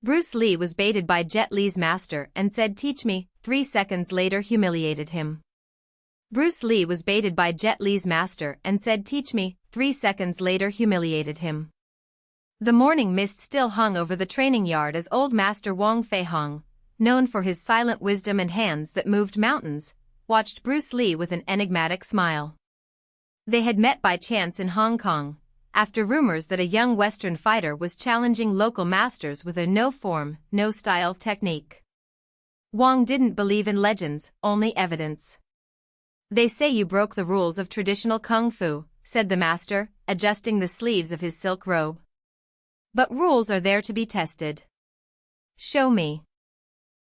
Bruce Lee was baited by Jet Li's master and said teach me, 3 seconds later humiliated him. Bruce Lee was baited by Jet Li's master and said teach me, 3 seconds later humiliated him. The morning mist still hung over the training yard as old master Wong Fei Hong, known for his silent wisdom and hands that moved mountains, watched Bruce Lee with an enigmatic smile. They had met by chance in Hong Kong, after rumors that a young Western fighter was challenging local masters with a no-form, no-style technique. Wong didn't believe in legends, only evidence. They say you broke the rules of traditional kung fu, said the master, adjusting the sleeves of his silk robe. But rules are there to be tested. Show me.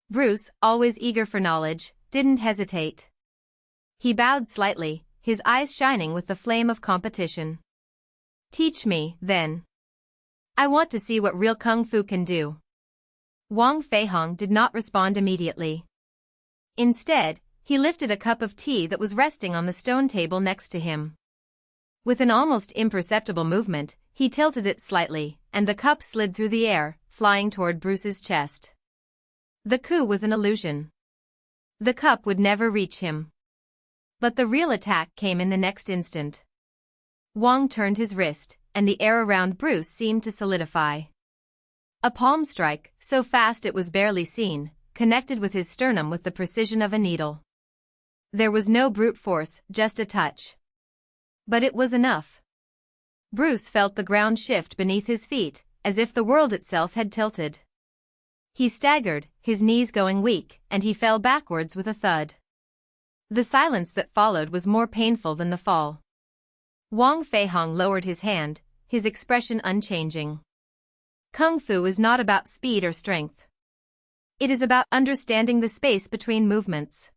Bruce, always eager for knowledge, didn't hesitate. He bowed slightly, his eyes shining with the flame of competition. Teach me, then. I want to see what real kung fu can do. Wong Fei Hong did not respond immediately. Instead, he lifted a cup of tea that was resting on the stone table next to him. With an almost imperceptible movement, he tilted it slightly, and the cup slid through the air, flying toward Bruce's chest. The coup was an illusion. The cup would never reach him. But the real attack came in the next instant. Wong turned his wrist, and the air around Bruce seemed to solidify. A palm strike, so fast it was barely seen, connected with his sternum with the precision of a needle. There was no brute force, just a touch. But it was enough. Bruce felt the ground shift beneath his feet, as if the world itself had tilted. He staggered, his knees going weak, and he fell backwards with a thud. The silence that followed was more painful than the fall. Wong Fei Hong lowered his hand, his expression unchanging. Kung Fu is not about speed or strength. It is about understanding the space between movements.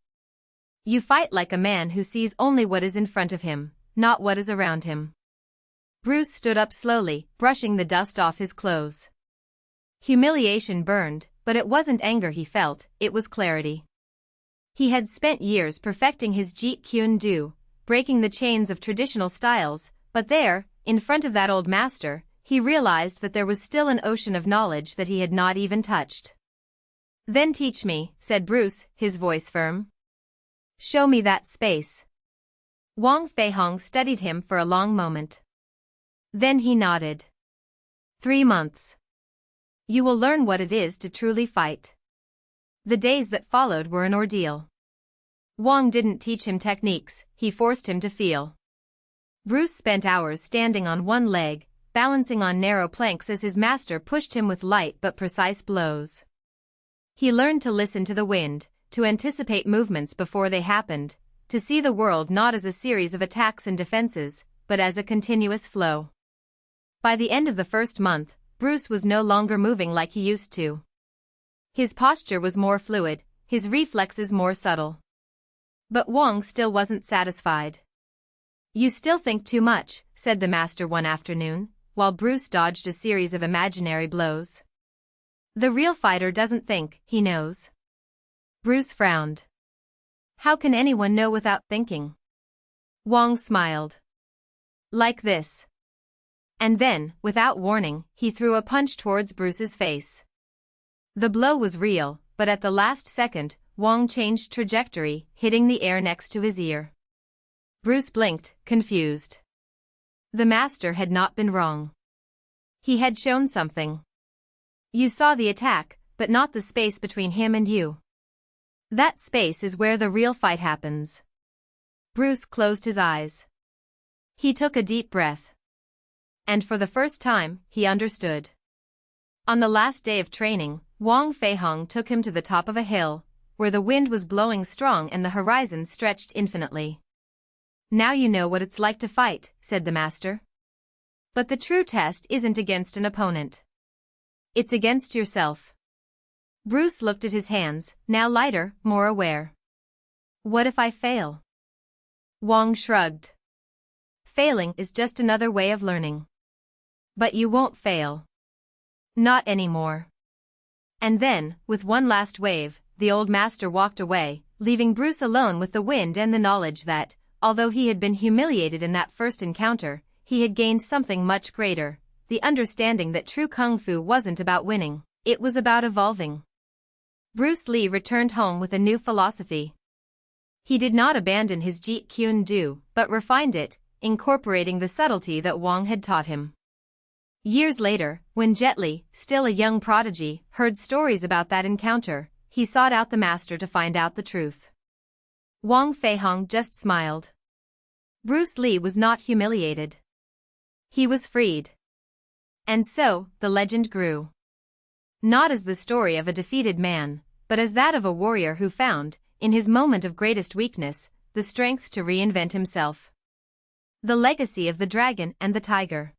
You fight like a man who sees only what is in front of him, not what is around him. Bruce stood up slowly, brushing the dust off his clothes. Humiliation burned, but it wasn't anger he felt, it was clarity. He had spent years perfecting his Jeet Kune Do, breaking the chains of traditional styles, but there, in front of that old master, he realized that there was still an ocean of knowledge that he had not even touched. Then teach me, said Bruce, his voice firm. Show me that space. Wong Fei Hong studied him for a long moment. Then he nodded. 3 months. You will learn what it is to truly fight. The days that followed were an ordeal. Wong didn't teach him techniques, he forced him to feel. Bruce spent hours standing on one leg, balancing on narrow planks as his master pushed him with light but precise blows. He learned to listen to the wind, to anticipate movements before they happened, to see the world not as a series of attacks and defenses, but as a continuous flow. By the end of the first month, Bruce was no longer moving like he used to. His posture was more fluid, his reflexes more subtle. But Wong still wasn't satisfied. You still think too much, said the master one afternoon, while Bruce dodged a series of imaginary blows. The real fighter doesn't think, he knows. Bruce frowned. How can anyone know without thinking? Wong smiled. Like this. And then, without warning, he threw a punch towards Bruce's face. The blow was real, but at the last second, Wong changed trajectory, hitting the air next to his ear. Bruce blinked, confused. The master had not been wrong. He had shown something. You saw the attack, but not the space between him and you. That space is where the real fight happens. Bruce closed his eyes. He took a deep breath. And for the first time, he understood. On the last day of training, Wong Fei Hong took him to the top of a hill, where the wind was blowing strong and the horizon stretched infinitely. Now you know what it's like to fight, said the master. But the true test isn't against an opponent. It's against yourself. Bruce looked at his hands, now lighter, more aware. What if I fail? Wong shrugged. Failing is just another way of learning. But you won't fail. Not anymore. And then, with one last wave, the old master walked away, leaving Bruce alone with the wind and the knowledge that, although he had been humiliated in that first encounter, he had gained something much greater, the understanding that true kung fu wasn't about winning, It was about evolving. Bruce Lee returned home with a new philosophy. He did not abandon his Jeet Kune Do, but refined it, incorporating the subtlety that Wong had taught him. Years later, when Jet Li, still a young prodigy, heard stories about that encounter, he sought out the master to find out the truth. Wong Feihong just smiled. Bruce Lee was not humiliated. He was freed. And so, the legend grew. Not as the story of a defeated man, but as that of a warrior who found, in his moment of greatest weakness, the strength to reinvent himself. The legacy of the dragon and the tiger.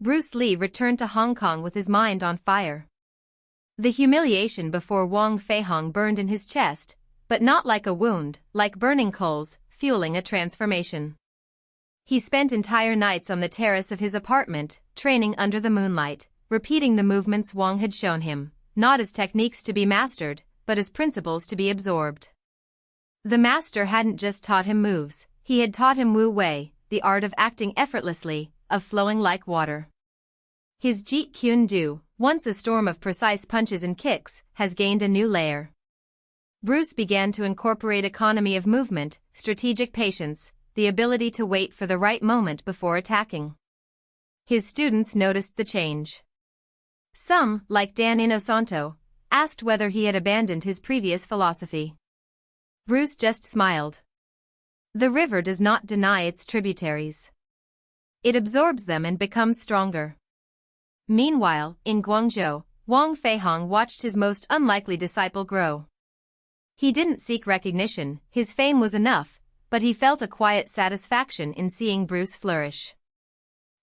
Bruce Lee returned to Hong Kong with his mind on fire. The humiliation before Wong Feihong burned in his chest, but not like a wound, like burning coals, fueling a transformation. He spent entire nights on the terrace of his apartment, training under the moonlight, repeating the movements Wong had shown him, not as techniques to be mastered, but as principles to be absorbed. The master hadn't just taught him moves, he had taught him Wu Wei, the art of acting effortlessly, of flowing like water. His Jeet Kune Do, once a storm of precise punches and kicks, has gained a new layer. Bruce began to incorporate economy of movement, strategic patience, the ability to wait for the right moment before attacking. His students noticed the change. Some, like Dan Inosanto, asked whether he had abandoned his previous philosophy. Bruce just smiled. The river does not deny its tributaries. It absorbs them and becomes stronger. Meanwhile, in Guangzhou, Wong Feihong watched his most unlikely disciple grow. He didn't seek recognition, his fame was enough, but he felt a quiet satisfaction in seeing Bruce flourish.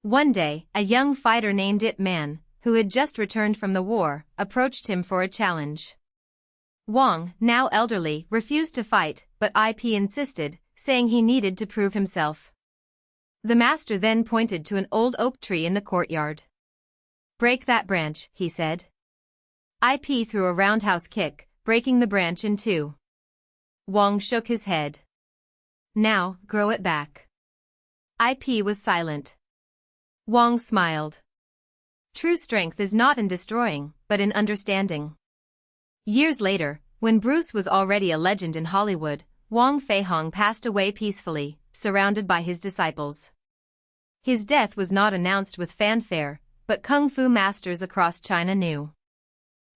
One day, a young fighter named Ip Man, who had just returned from the war, approached him for a challenge. Wong, now elderly, refused to fight, but Ip insisted, saying he needed to prove himself. The master then pointed to an old oak tree in the courtyard. "Break that branch," he said. Ip threw a roundhouse kick, breaking the branch in two. Wong shook his head. "Now, grow it back." Ip was silent. Wong smiled. True strength is not in destroying, but in understanding. Years later, when Bruce was already a legend in Hollywood, Wong Feihong passed away peacefully, surrounded by his disciples. His death was not announced with fanfare, but kung fu masters across China knew.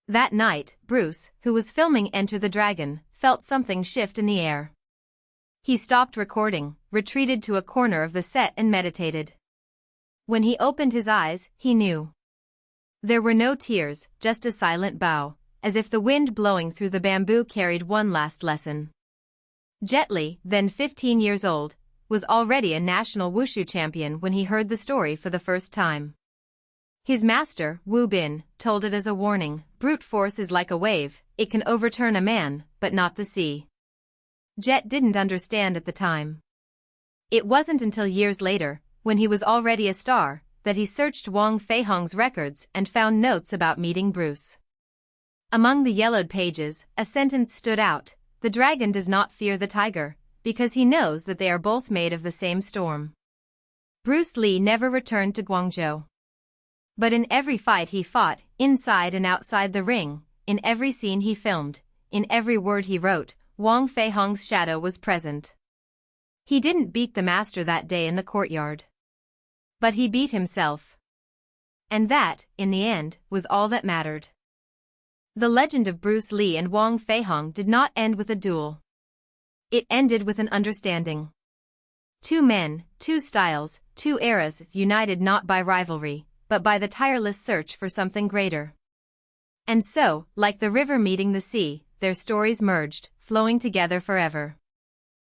That night, Bruce, who was filming Enter the Dragon, felt something shift in the air. He stopped recording, retreated to a corner of the set and meditated. When he opened his eyes, he knew. There were no tears, just a silent bow, as if the wind blowing through the bamboo carried one last lesson. Jet Li, then 15 years old, was already a national wushu champion when he heard the story for the first time. His master, Wu Bin, told it as a warning: brute force is like a wave, it can overturn a man, but not the sea. Jet didn't understand at the time. It wasn't until years later, when he was already a star, that he searched Wong Feihong's records and found notes about meeting Bruce. Among the yellowed pages, a sentence stood out: "The dragon does not fear the tiger, because he knows that they are both made of the same storm." Bruce Lee never returned to Guangzhou. But in every fight he fought, inside and outside the ring, in every scene he filmed, in every word he wrote, Wong Feihong's shadow was present. He didn't beat the master that day in the courtyard. But he beat himself. And that, in the end, was all that mattered. The legend of Bruce Lee and Wong Feihong did not end with a duel. It ended with an understanding. Two men, two styles, two eras united not by rivalry, but by the tireless search for something greater. And so, like the river meeting the sea, their stories merged, flowing together forever.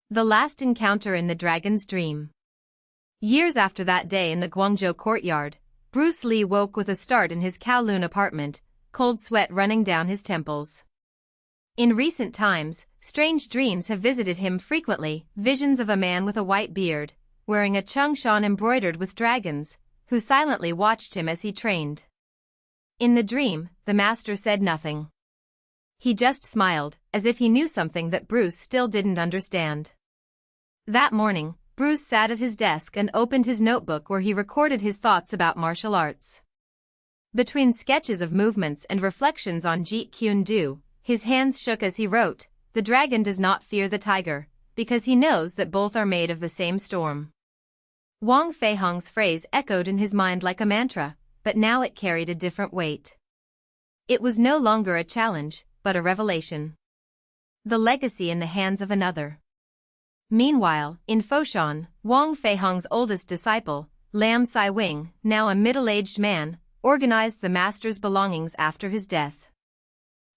The last encounter in the dragon's dream. Years after that day in the Guangzhou courtyard, Bruce Lee woke with a start in his Kowloon apartment, cold sweat running down his temples. In recent times, strange dreams have visited him frequently, visions of a man with a white beard, wearing a cheongshan embroidered with dragons, who silently watched him as he trained. In the dream, the master said nothing. He just smiled, as if he knew something that Bruce still didn't understand. That morning, Bruce sat at his desk and opened his notebook where he recorded his thoughts about martial arts. Between sketches of movements and reflections on Jeet Kune Do, his hands shook as he wrote, "The dragon does not fear the tiger, because he knows that both are made of the same storm." Wang Feihong's phrase echoed in his mind like a mantra, but now it carried a different weight. It was no longer a challenge, but a revelation. The legacy in the hands of another. Meanwhile, in Foshan, Wang Feihong's oldest disciple, Lam Sai-wing, now a middle-aged man, organized the master's belongings after his death.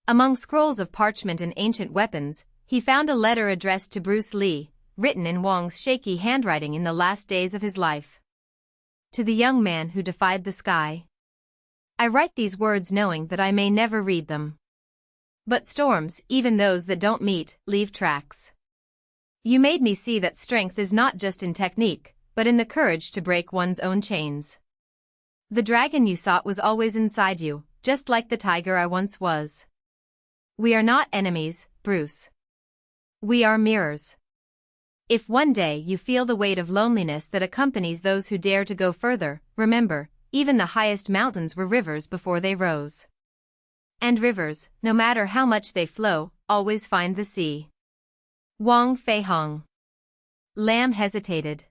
Among scrolls of parchment and ancient weapons, he found a letter addressed to Bruce Lee, written in Wang's shaky handwriting in the last days of his life. To the young man who defied the sky. I write these words knowing that I may never read them. But storms, even those that don't meet, leave tracks. You made me see that strength is not just in technique, but in the courage to break one's own chains. The dragon you sought was always inside you, just like the tiger I once was. We are not enemies, Bruce. We are mirrors. If one day you feel the weight of loneliness that accompanies those who dare to go further, remember, even the highest mountains were rivers before they rose. And rivers, no matter how much they flow, always find the sea. Wang Feihong. Lam hesitated.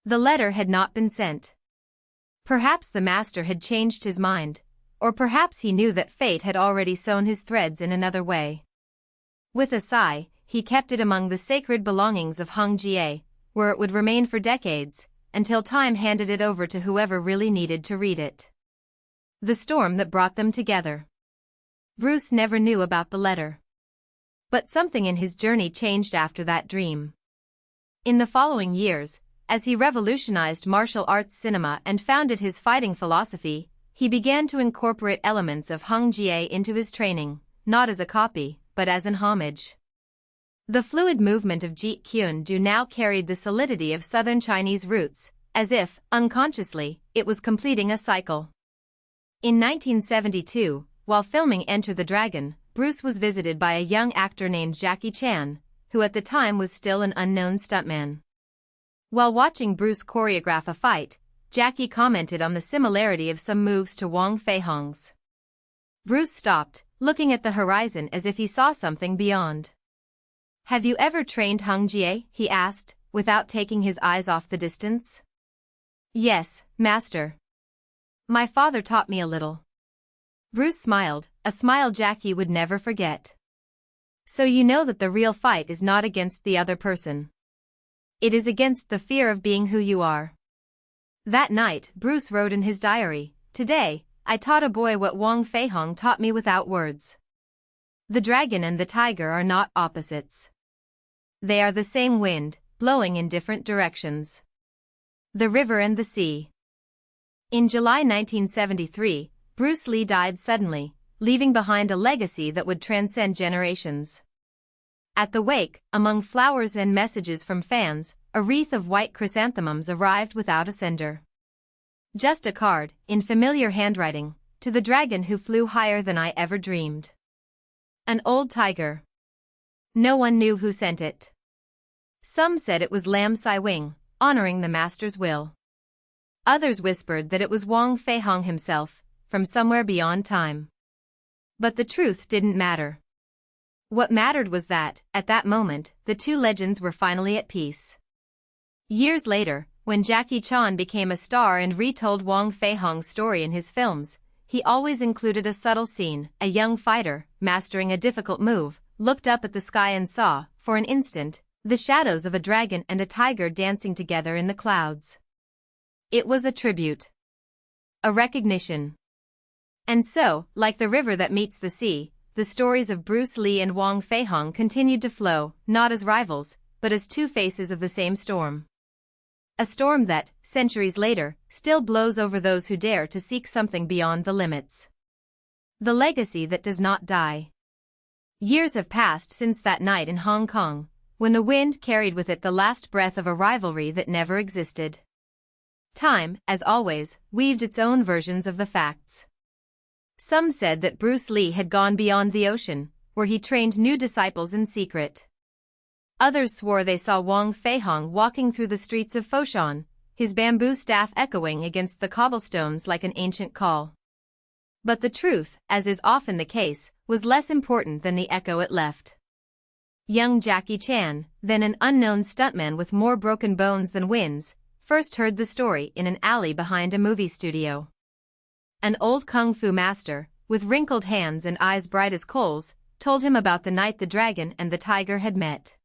The letter had not been sent. Perhaps the master had changed his mind, or perhaps he knew that fate had already sewn his threads in another way. With a sigh, he kept it among the sacred belongings of Hung Jie, where it would remain for decades, until time handed it over to whoever really needed to read it. The storm that brought them together. Bruce never knew about the letter. But something in his journey changed after that dream. In the following years, as he revolutionized martial arts cinema and founded his fighting philosophy, he began to incorporate elements of Hung Jie into his training, not as a copy, but as an homage. The fluid movement of Jeet Kune Do now carried the solidity of southern Chinese roots, as if, unconsciously, it was completing a cycle. In 1972, while filming Enter the Dragon, Bruce was visited by a young actor named Jackie Chan, who at the time was still an unknown stuntman. While watching Bruce choreograph a fight, Jackie commented on the similarity of some moves to Wang Feihong's. Bruce stopped, looking at the horizon as if he saw something beyond. "Have you ever trained Hung Jie?" he asked, without taking his eyes off the distance. "Yes, master. My father taught me a little." Bruce smiled, a smile Jackie would never forget. "So you know that the real fight is not against the other person. It is against the fear of being who you are." That night, Bruce wrote in his diary, "Today, I taught a boy what Wang Feihong taught me without words. The dragon and the tiger are not opposites. They are the same wind, blowing in different directions. The river and the sea." In July 1973, Bruce Lee died suddenly, leaving behind a legacy that would transcend generations. At the wake, among flowers and messages from fans, a wreath of white chrysanthemums arrived without a sender. Just a card, in familiar handwriting, "To the dragon who flew higher than I ever dreamed." An old tiger. No one knew who sent it. Some said it was Lam Sai-wing, honoring the master's will. Others whispered that it was Wang Feihong himself, from somewhere beyond time. But the truth didn't matter. What mattered was that, at that moment, the two legends were finally at peace. Years later, when Jackie Chan became a star and retold Wang Feihong's story in his films, he always included a subtle scene. A young fighter, mastering a difficult move, looked up at the sky and saw, for an instant, the shadows of a dragon and a tiger dancing together in the clouds. It was a tribute. A recognition. And so, like the river that meets the sea, the stories of Bruce Lee and Wang Feihong continued to flow, not as rivals, but as two faces of the same storm. A storm that, centuries later, still blows over those who dare to seek something beyond the limits. The legacy that does not die. Years have passed since that night in Hong Kong, when the wind carried with it the last breath of a rivalry that never existed. Time, as always, weaved its own versions of the facts. Some said that Bruce Lee had gone beyond the ocean, where he trained new disciples in secret. Others swore they saw Wang Feihong walking through the streets of Foshan, his bamboo staff echoing against the cobblestones like an ancient call. But the truth, as is often the case, was less important than the echo it left. Young Jackie Chan, then an unknown stuntman with more broken bones than wins, first heard the story in an alley behind a movie studio. An old kung fu master, with wrinkled hands and eyes bright as coals, told him about the night the dragon and the tiger had met.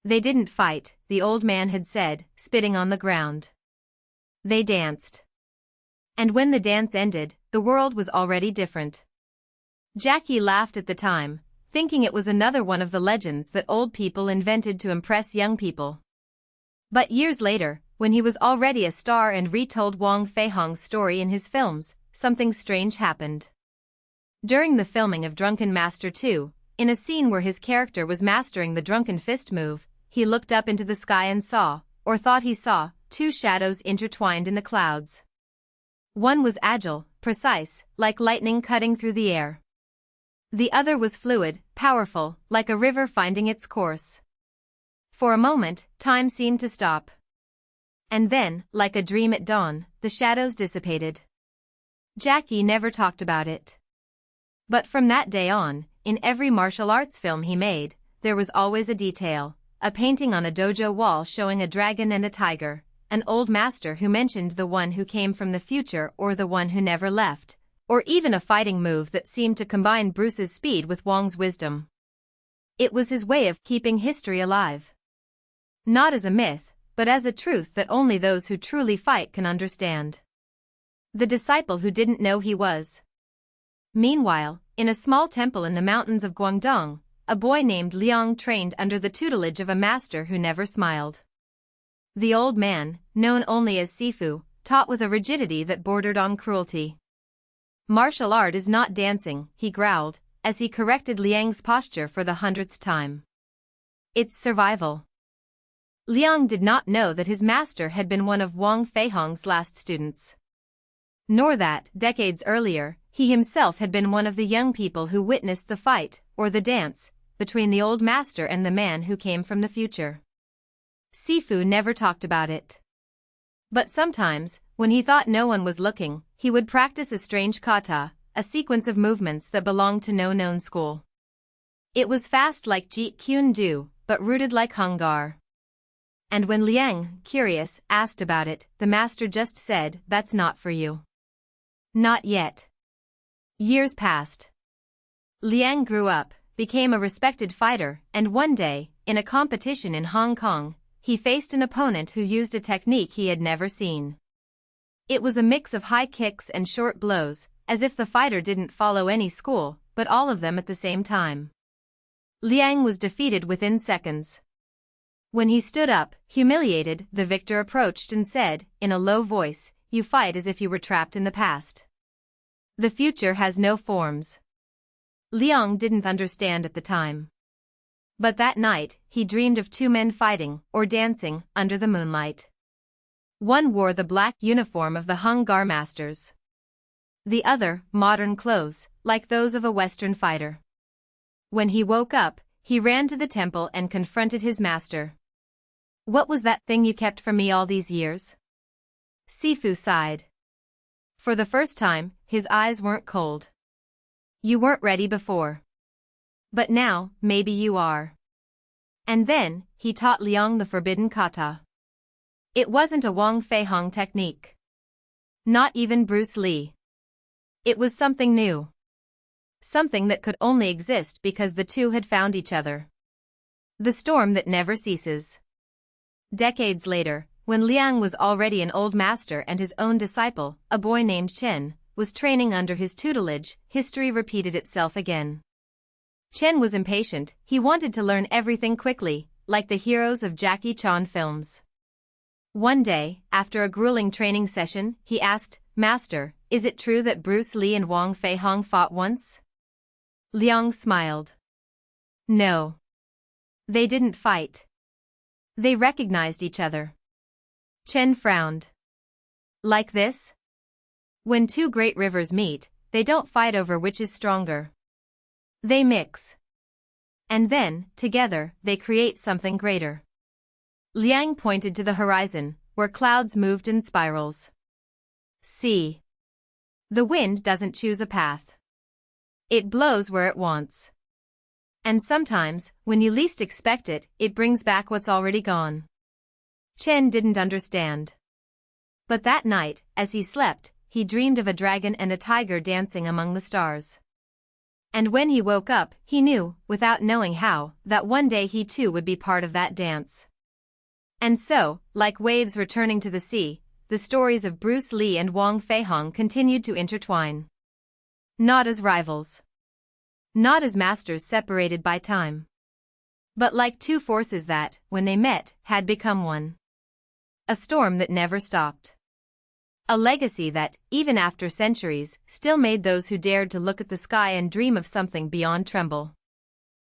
They didn't fight, the old man had said, spitting on the ground. They danced. And when the dance ended, the world was already different. Jackie laughed at the time, thinking it was another one of the legends that old people invented to impress young people. But years later, when he was already a star and retold Wong Fei-hong's story in his films, something strange happened. During the filming of Drunken Master 2, in a scene where his character was mastering the drunken fist move, he looked up into the sky and saw, or thought he saw, two shadows intertwined in the clouds. One was agile, precise, like lightning cutting through the air. The other was fluid, powerful, like a river finding its course. For a moment, time seemed to stop. And then, like a dream at dawn, the shadows dissipated. Jackie never talked about it. But from that day on, in every martial arts film he made, there was always a detail, a painting on a dojo wall showing a dragon and a tiger, an old master who mentioned the one who came from the future or the one who never left, or even a fighting move that seemed to combine Bruce's speed with Wong's wisdom. It was his way of keeping history alive. Not as a myth, but as a truth that only those who truly fight can understand. The disciple who didn't know he was. Meanwhile, in a small temple in the mountains of Guangdong, a boy named Liang trained under the tutelage of a master who never smiled. The old man, known only as Sifu, taught with a rigidity that bordered on cruelty. "Martial art is not dancing," he growled, as he corrected Liang's posture for the 100th time. "It's survival." Liang did not know that his master had been one of Wong Fei-hong's last students. Nor that, decades earlier, he himself had been one of the young people who witnessed the fight, or the dance, between the old master and the man who came from the future. Sifu never talked about it. But sometimes, when he thought no one was looking, he would practice a strange kata, a sequence of movements that belonged to no known school. It was fast like Jeet Kune Do, but rooted like Hung Gar. And when Liang, curious, asked about it, the master just said, "That's not for you." Not yet. Years passed. Liang grew up, became a respected fighter, and one day, in a competition in Hong Kong, he faced an opponent who used a technique he had never seen. It was a mix of high kicks and short blows, as if the fighter didn't follow any school, but all of them at the same time. Liang was defeated within seconds. When he stood up, humiliated, the victor approached and said, in a low voice, "You fight as if you were trapped in the past. The future has no forms." Liang didn't understand at the time. But that night, he dreamed of two men fighting, or dancing, under the moonlight. One wore the black uniform of the Hung Gar masters. The other, modern clothes, like those of a Western fighter. When he woke up, he ran to the temple and confronted his master. "What was that thing you kept from me all these years?" Sifu sighed. For the first time, his eyes weren't cold. "You weren't ready before. But now, maybe you are." And then, he taught Liang the forbidden kata. It wasn't a Wong Fei-hong technique. Not even Bruce Lee. It was something new. Something that could only exist because the two had found each other. The storm that never ceases. Decades later, when Liang was already an old master and his own disciple, a boy named Chen, was training under his tutelage, history repeated itself again. Chen was impatient, he wanted to learn everything quickly, like the heroes of Jackie Chan films. One day, after a grueling training session, he asked, "Master, is it true that Bruce Lee and Wong Fei-hong fought once?" Liang smiled. "No. They didn't fight. They recognized each other." Chen frowned. "Like this? When two great rivers meet, they don't fight over which is stronger. They mix. And then, together, they create something greater." Liang pointed to the horizon, where clouds moved in spirals. "See. The wind doesn't choose a path. It blows where it wants. And sometimes, when you least expect it, it brings back what's already gone. Chen didn't understand. But that night, as he slept, he dreamed of a dragon and a tiger dancing among the stars. And when he woke up, he knew, without knowing how, that one day he too would be part of that dance. And so, like waves returning to the sea, the stories of Bruce Lee and Wong Fei-hung continued to intertwine. Not as rivals. Not as masters separated by time. But like two forces that, when they met, had become one. A storm that never stopped. A legacy that, even after centuries, still made those who dared to look at the sky and dream of something beyond tremble.